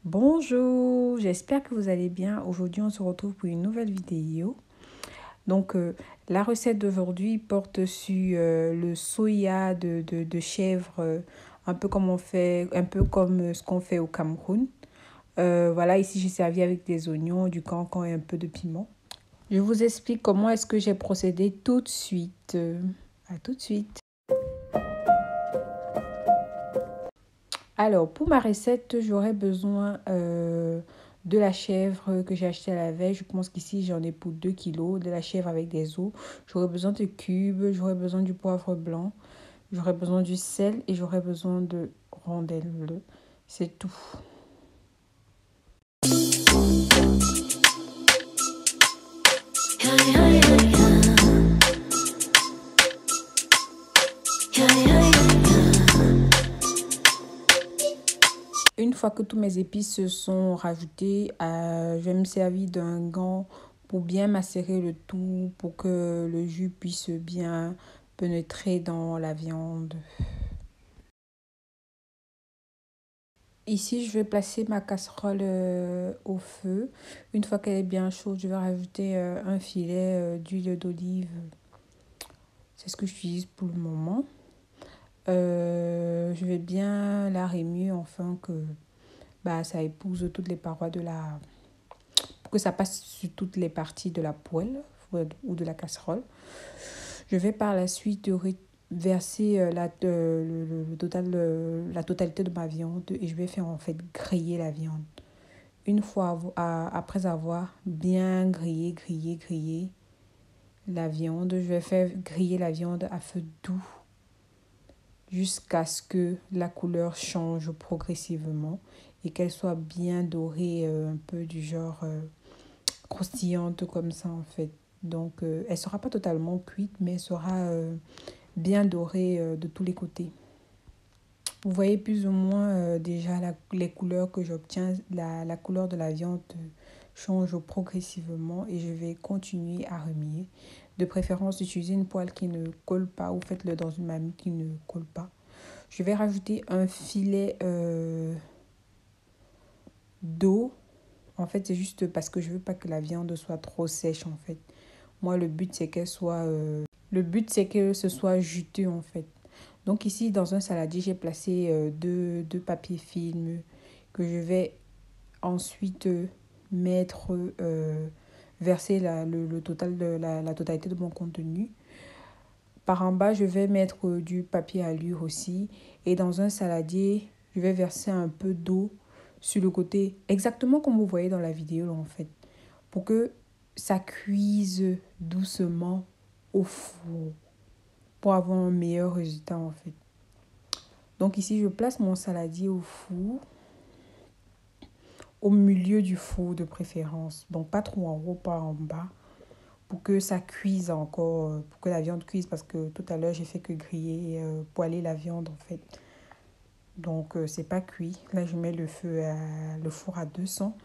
Bonjour, j'espère que vous allez bien. Aujourd'hui, on se retrouve pour une nouvelle vidéo. Donc, la recette d'aujourd'hui porte sur le soya de chèvre, un peu comme ce qu'on fait au Cameroun. Voilà, ici, j'ai servi avec des oignons, du cancan et un peu de piment. Je vous explique comment est-ce que j'ai procédé tout de suite. À tout de suite. Alors, pour ma recette, j'aurai besoin de la chèvre que j'ai achetée à la veille. Je pense qu'ici, j'en ai pour 2 kilos. De la chèvre avec des os. J'aurai besoin de cubes. J'aurai besoin du poivre blanc. J'aurai besoin du sel et j'aurai besoin de rondelles bleues. C'est tout. Une fois que tous mes épices se sont rajoutées, je vais me servir d'un gant pour bien macérer le tout, pour que le jus puisse bien pénétrer dans la viande. Ici, je vais placer ma casserole au feu. Une fois qu'elle est bien chaude, je vais rajouter un filet d'huile d'olive. C'est ce que j'utilise pour le moment. Je vais bien la remuer afin que ça épouse toutes les parois pour que ça passe sur toutes les parties de la poêle ou de la casserole. Je vais par la suite verser la totalité de ma viande et je vais faire en fait griller la viande. Une fois après avoir bien grillé la viande, je vais faire griller la viande à feu doux jusqu'à ce que la couleur change progressivement et qu'elle soit bien dorée, un peu du genre croustillante comme ça en fait. Donc elle ne sera pas totalement cuite, mais elle sera bien dorée de tous les côtés. Vous voyez plus ou moins déjà les couleurs que j'obtiens. La couleur de la viande change progressivement et je vais continuer à remuer. De préférence, utilisez une poêle qui ne colle pas ou faites-le dans une marmite qui ne colle pas. Je vais rajouter un filet d'eau. En fait, c'est juste parce que je ne veux pas que la viande soit trop sèche en fait. Moi, le but, c'est qu'elle soit... le but, c'est que ce soit juteux en fait. Donc ici, dans un saladier, j'ai placé deux papiers film que je vais ensuite verser le total la totalité de mon contenu. Par en bas, je vais mettre du papier allure aussi. Et dans un saladier, je vais verser un peu d'eau sur le côté, exactement comme vous voyez dans la vidéo là, en fait. Pour que ça cuise doucement au four. Pour avoir un meilleur résultat en fait. Donc ici, je place mon saladier au four. Au milieu du four de préférence. Donc pas trop en haut, pas en bas. Pour que ça cuise encore, pour que la viande cuise. Parce que tout à l'heure, j'ai fait que griller, poêler la viande en fait. Donc c'est pas cuit. Là, je mets le four à 200.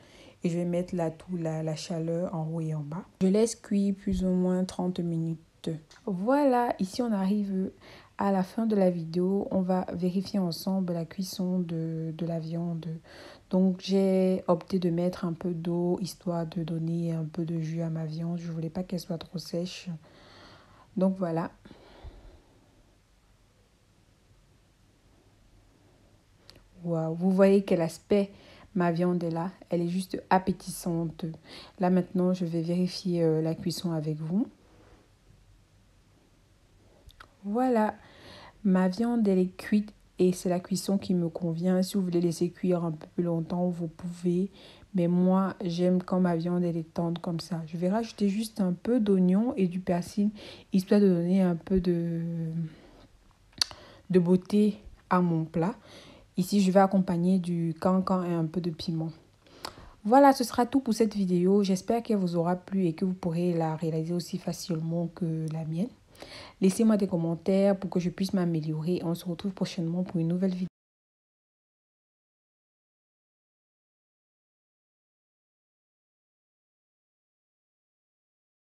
Et je vais mettre la chaleur en haut et en bas. Je laisse cuire plus ou moins 30 minutes. Voilà, ici on arrive à la fin de la vidéo. On va vérifier ensemble la cuisson de la viande. Donc j'ai opté de mettre un peu d'eau histoire de donner un peu de jus à ma viande. Je ne voulais pas qu'elle soit trop sèche. Donc voilà. Wow, vous voyez quel aspect ma viande est là. Elle est juste appétissante. Là maintenant, je vais vérifier la cuisson avec vous. Voilà, ma viande elle est cuite et c'est la cuisson qui me convient. Si vous voulez laisser cuire un peu plus longtemps, vous pouvez. Mais moi, j'aime quand ma viande elle est tendre comme ça. Je vais rajouter juste un peu d'oignon et du persil, histoire de donner un peu de beauté à mon plat. Ici, je vais accompagner du cancan et un peu de piment. Voilà, ce sera tout pour cette vidéo. J'espère qu'elle vous aura plu et que vous pourrez la réaliser aussi facilement que la mienne. Laissez-moi des commentaires pour que je puisse m'améliorer. On se retrouve prochainement pour une nouvelle vidéo.